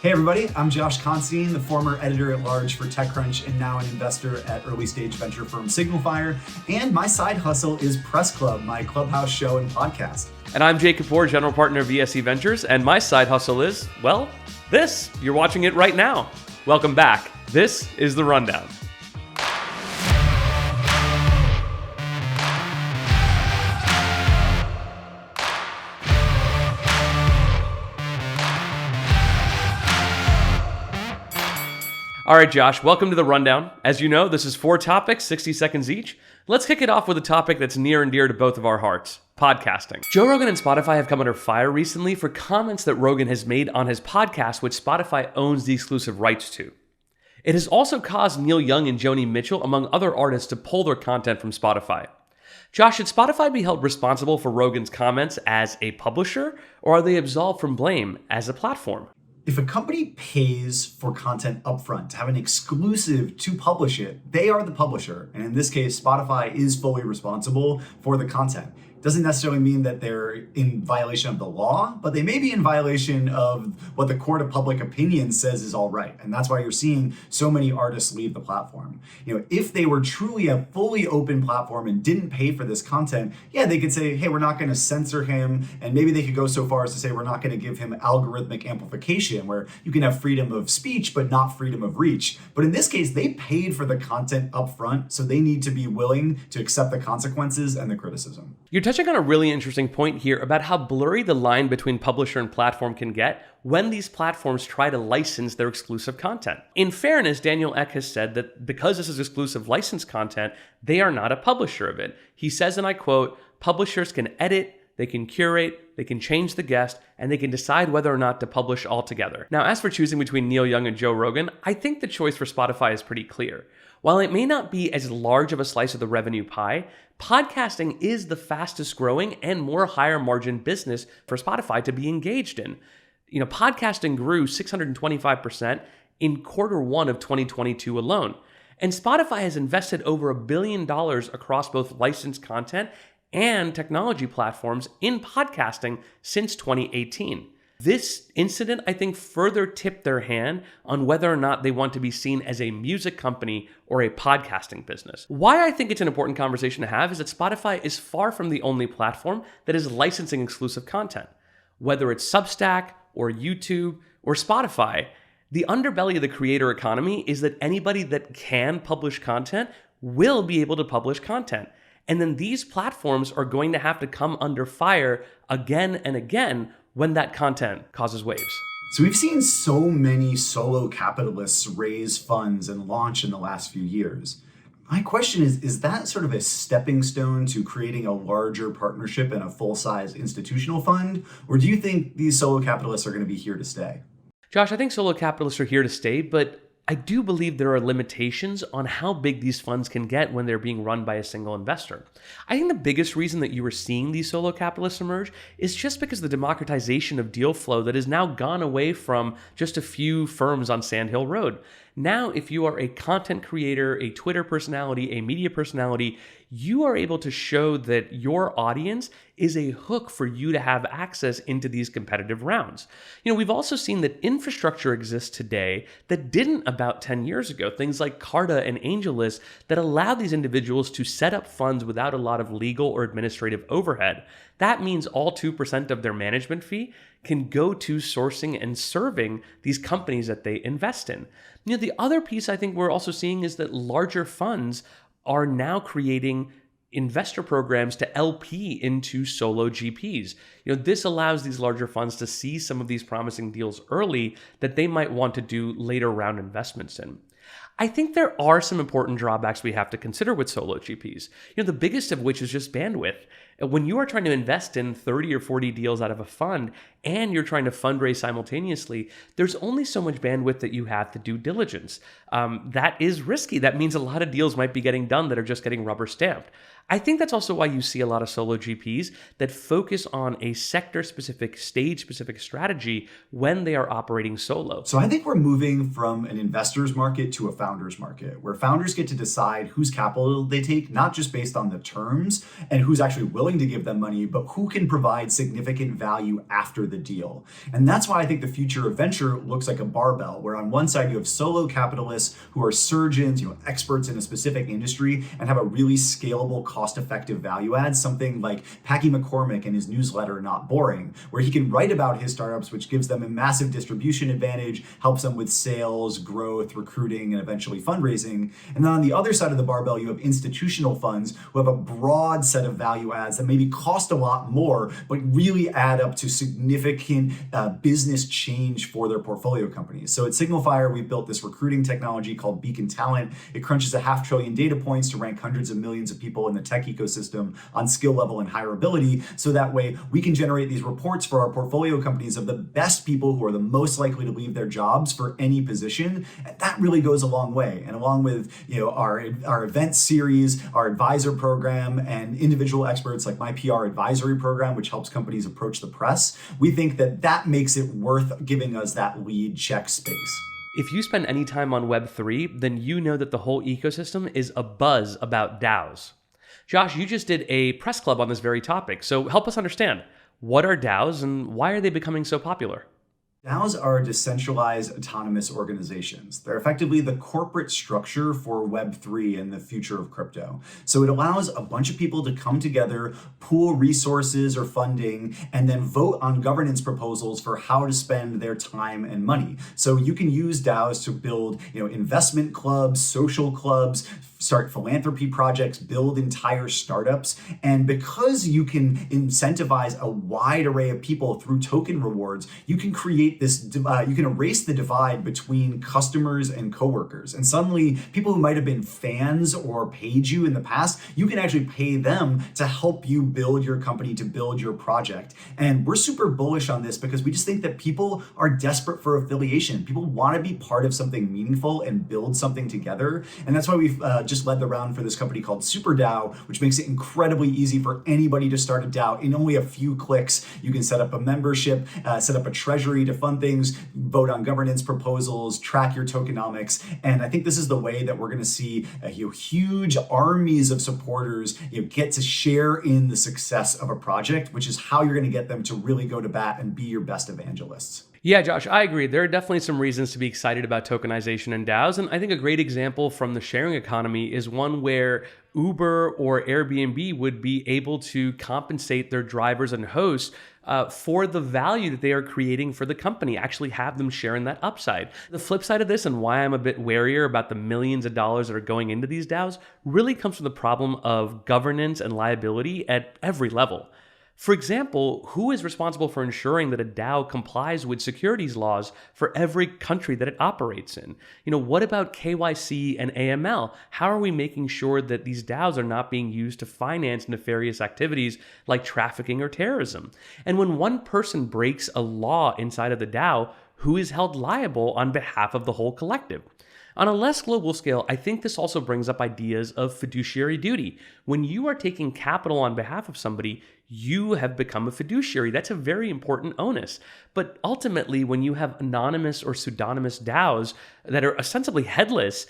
Hey everybody, I'm Josh Constine, the former editor-at-large for TechCrunch and now an investor at early-stage venture firm Signalfire. And my side hustle is Press Club, my clubhouse show and podcast. And I'm Jay Kapoor, general partner of VC Ventures, and my side hustle is, well, this. You're watching it right now. Welcome back. This is The Rundown. All right, Josh, welcome to The Rundown. As you know, this is 4 topics, 60 seconds each. Let's kick it off with a topic that's near and dear to both of our hearts, podcasting. Joe Rogan and Spotify have come under fire recently for comments that Rogan has made on his podcast, which Spotify owns the exclusive rights to. It has also caused Neil Young and Joni Mitchell, among other artists, to pull their content from Spotify. Josh, should Spotify be held responsible for Rogan's comments as a publisher, or are they absolved from blame as a platform? If a company pays for content upfront to have an exclusive to publish it, they are the publisher. And in this case, Spotify is fully responsible for the content. Doesn't necessarily mean that they're in violation of the law, but they may be in violation of what the court of public opinion says is all right. And that's why you're seeing so many artists leave the platform. If they were truly a fully open platform and didn't pay for this content, yeah, they could say, hey, we're not going to censor him. And maybe they could go so far as to say, we're not going to give him algorithmic amplification, where you can have freedom of speech, but not freedom of reach. But in this case, they paid for the content upfront, so they need to be willing to accept the consequences and the criticism. You're touching on a really interesting point here about how blurry the line between publisher and platform can get when these platforms try to license their exclusive content. In fairness, Daniel Ek has said that because this is exclusive licensed content, they are not a publisher of it. He says, and I quote, "Publishers can edit, they can curate, they can change the guest, and they can decide whether or not to publish altogether." Now, as for choosing between Neil Young and Joe Rogan, I think the choice for Spotify is pretty clear. While it may not be as large of a slice of the revenue pie, podcasting is the fastest growing and more higher margin business for Spotify to be engaged in. Podcasting grew 625% in Q1 of 2022 alone. And Spotify has invested over $1 billion across both licensed content and technology platforms in podcasting since 2018. This incident, I think, further tipped their hand on whether or not they want to be seen as a music company or a podcasting business. Why I think it's an important conversation to have is that Spotify is far from the only platform that is licensing exclusive content. Whether it's Substack or YouTube or Spotify, the underbelly of the creator economy is that anybody that can publish content will be able to publish content. And then these platforms are going to have to come under fire again and again when that content causes waves. So we've seen so many solo capitalists raise funds and launch in the last few years. My question is that sort of a stepping stone to creating a larger partnership and a full-size institutional fund? Or do you think these solo capitalists are going to be here to stay? Josh, I think solo capitalists are here to stay, but I do believe there are limitations on how big these funds can get when they're being run by a single investor. I think the biggest reason that you are seeing these solo capitalists emerge is just because of the democratization of deal flow that has now gone away from just a few firms on Sand Hill Road. Now, if you are a content creator, a Twitter personality, a media personality, you are able to show that your audience is a hook for you to have access into these competitive rounds. We've also seen that infrastructure exists today that didn't about 10 years ago. Things like Carta and AngelList that allow these individuals to set up funds without a lot of legal or administrative overhead. That means all 2% of their management fee can go to sourcing and serving these companies that they invest in. The other piece I think we're also seeing is that larger funds are now creating investor programs to LP into solo GPs. This allows these larger funds to see some of these promising deals early that they might want to do later round investments in. I think there are some important drawbacks we have to consider with solo GPs. The biggest of which is just bandwidth. When you are trying to invest in 30 or 40 deals out of a fund and you're trying to fundraise simultaneously, there's only so much bandwidth that you have to do diligence. That is risky. That means a lot of deals might be getting done that are just getting rubber stamped. I think that's also why you see a lot of solo GPs that focus on a sector-specific, stage-specific strategy when they are operating solo. So I think we're moving from an investor's market to a founders market, where founders get to decide whose capital they take, not just based on the terms and who's actually willing to give them money, but who can provide significant value after the deal. And that's why I think the future of venture looks like a barbell, where on one side you have solo capitalists who are surgeons, experts in a specific industry and have a really scalable, cost-effective value add, something like Packy McCormick in his newsletter, Not Boring, where he can write about his startups, which gives them a massive distribution advantage, helps them with sales, growth, recruiting, and eventually fundraising. And then on the other side of the barbell, you have institutional funds who have a broad set of value adds that maybe cost a lot more, but really add up to significant business change for their portfolio companies. So at Signalfire, we've built this recruiting technology called Beacon Talent. It crunches 500 billion data points to rank hundreds of millions of people in the tech ecosystem on skill level and hireability. So that way we can generate these reports for our portfolio companies of the best people who are the most likely to leave their jobs for any position. And that really goes a long way. And along with our event series, our advisor program, and individual experts like my PR advisory program, which helps companies approach the press, we think that that makes it worth giving us that lead check space. If you spend any time on Web3, then you know that the whole ecosystem is abuzz about DAOs. Josh, you just did a press club on this very topic, so help us understand. What are DAOs and why are they becoming so popular? DAOs are decentralized autonomous organizations. They're effectively the corporate structure for Web3 and the future of crypto. So it allows a bunch of people to come together, pool resources or funding, and then vote on governance proposals for how to spend their time and money. So you can use DAOs to build, investment clubs, social clubs, start philanthropy projects, build entire startups. And because you can incentivize a wide array of people through token rewards, you can create this, you can erase the divide between customers and coworkers. And suddenly people who might have been fans or paid you in the past, you can actually pay them to help you build your company, to build your project. And we're super bullish on this because we just think that people are desperate for affiliation. People want to be part of something meaningful and build something together. And that's why we've just led the round for this company called SuperDAO, which makes it incredibly easy for anybody to start a DAO. In only a few clicks, you can set up a membership, set up a treasury to fund things, vote on governance proposals, track your tokenomics. And I think this is the way that we're going to see huge armies of supporters get to share in the success of a project, which is how you're going to get them to really go to bat and be your best evangelists. Yeah, Josh, I agree. There are definitely some reasons to be excited about tokenization and DAOs. And I think a great example from the sharing economy is one where Uber or Airbnb would be able to compensate their drivers and hosts for the value that they are creating for the company, actually have them share in that upside. The flip side of this, and why I'm a bit warier about the millions of dollars that are going into these DAOs, really comes from the problem of governance and liability at every level. For example, who is responsible for ensuring that a DAO complies with securities laws for every country that it operates in? What about KYC and AML? How are we making sure that these DAOs are not being used to finance nefarious activities like trafficking or terrorism? And when one person breaks a law inside of the DAO, who is held liable on behalf of the whole collective? On a less global scale, I think this also brings up ideas of fiduciary duty. When you are taking capital on behalf of somebody, you have become a fiduciary. That's a very important onus. But ultimately, when you have anonymous or pseudonymous DAOs that are ostensibly headless,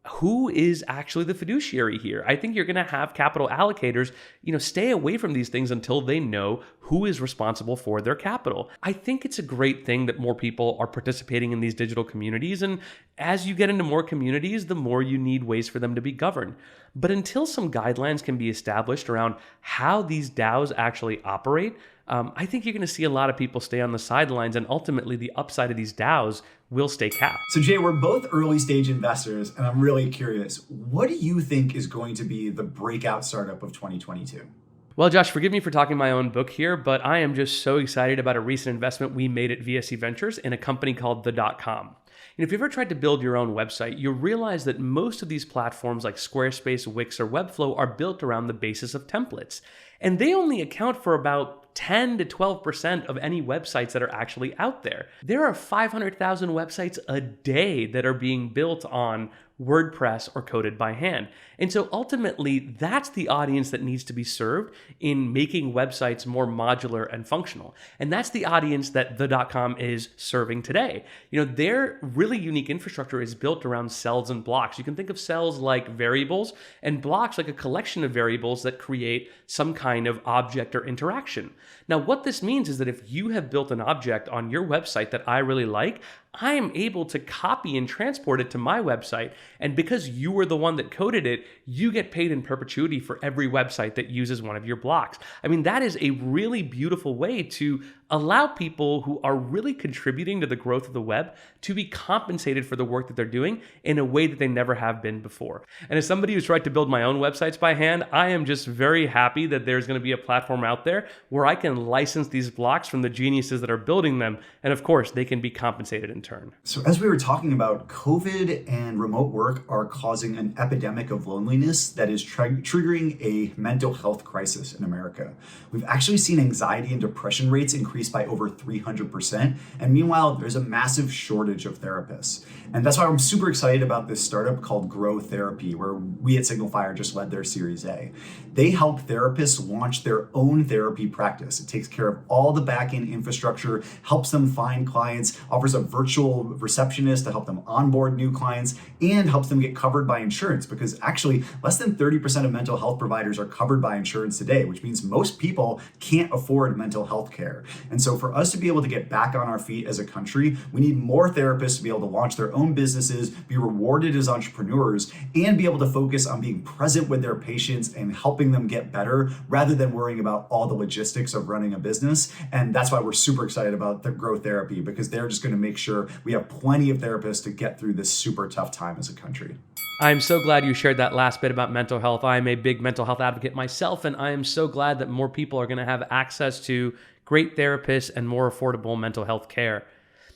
who is actually the fiduciary here? I think you're going to have capital allocators, stay away from these things until they know who is responsible for their capital. I think it's a great thing that more people are participating in these digital communities. And as you get into more communities, the more you need ways for them to be governed. But until some guidelines can be established around how these DAOs actually operate, I think you're going to see a lot of people stay on the sidelines, and ultimately the upside of these DAOs will stay capped. So Jay, we're both early stage investors, and I'm really curious, what do you think is going to be the breakout startup of 2022? Well, Josh, forgive me for talking my own book here, but I am just so excited about a recent investment we made at VC Ventures in a company called the.com. And if you've ever tried to build your own website, you'll realize that most of these platforms like Squarespace, Wix, or Webflow are built around the basis of templates. And they only account for about 10 to 12% of any websites that are actually out there. There are 500,000 websites a day that are being built on WordPress, or coded by hand. And so ultimately, that's the audience that needs to be served in making websites more modular and functional. And that's the audience that the.com is serving today. Their really unique infrastructure is built around cells and blocks. You can think of cells like variables and blocks like a collection of variables that create some kind of object or interaction. Now, what this means is that if you have built an object on your website that I really like, I am able to copy and transport it to my website. And because you were the one that coded it, you get paid in perpetuity for every website that uses one of your blocks. I mean, that is a really beautiful way to allow people who are really contributing to the growth of the web to be compensated for the work that they're doing in a way that they never have been before. And as somebody who's tried to build my own websites by hand, I am just very happy that there's going to be a platform out there where I can license these blocks from the geniuses that are building them. And of course, they can be compensated in turn. So as we were talking about, COVID and remote work are causing an epidemic of loneliness that is triggering a mental health crisis in America. We've actually seen anxiety and depression rates increase by over 300%. And meanwhile, there's a massive shortage of therapists. And that's why I'm super excited about this startup called Grow Therapy, where we at Signalfire just led their Series A. They help therapists launch their own therapy practice. It takes care of all the back-end infrastructure, helps them find clients, offers a virtual receptionist to help them onboard new clients, and helps them get covered by insurance, because actually less than 30% of mental health providers are covered by insurance today, which means most people can't afford mental health care. And so for us to be able to get back on our feet as a country, we need more therapists to be able to launch their own businesses, be rewarded as entrepreneurs, and be able to focus on being present with their patients and helping them get better rather than worrying about all the logistics of running a business. And that's why we're super excited about the Grow Therapy, because they're just going to make sure we have plenty of therapists to get through this super tough time as a country. I'm so glad you shared that last bit about mental health. I'm a big mental health advocate myself, and I am so glad that more people are going to have access to great therapists and more affordable mental health care.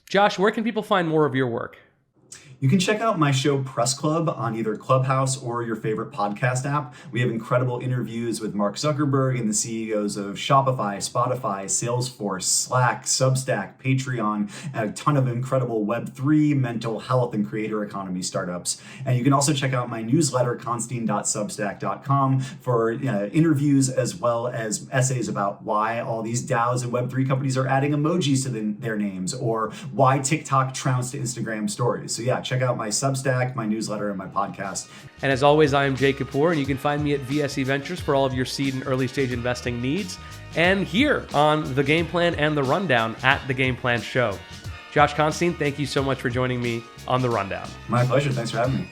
Josh, where can people find more of your work? You can check out my show Press Club on either Clubhouse or your favorite podcast app. We have incredible interviews with Mark Zuckerberg and the CEOs of Shopify, Spotify, Salesforce, Slack, Substack, Patreon, and a ton of incredible Web3, mental health, and creator economy startups. And you can also check out my newsletter, constine.substack.com, for interviews as well as essays about why all these DAOs and Web3 companies are adding emojis to their names, or why TikTok trounced Instagram stories. So yeah, check out my Substack, my newsletter, and my podcast. And as always, I am Jay Kapoor, and you can find me at VSE Ventures for all of your seed and early stage investing needs, and here on The Game Plan and The Rundown at The Game Plan Show. Josh Constine, thank you so much for joining me on The Rundown. My pleasure. Thanks for having me.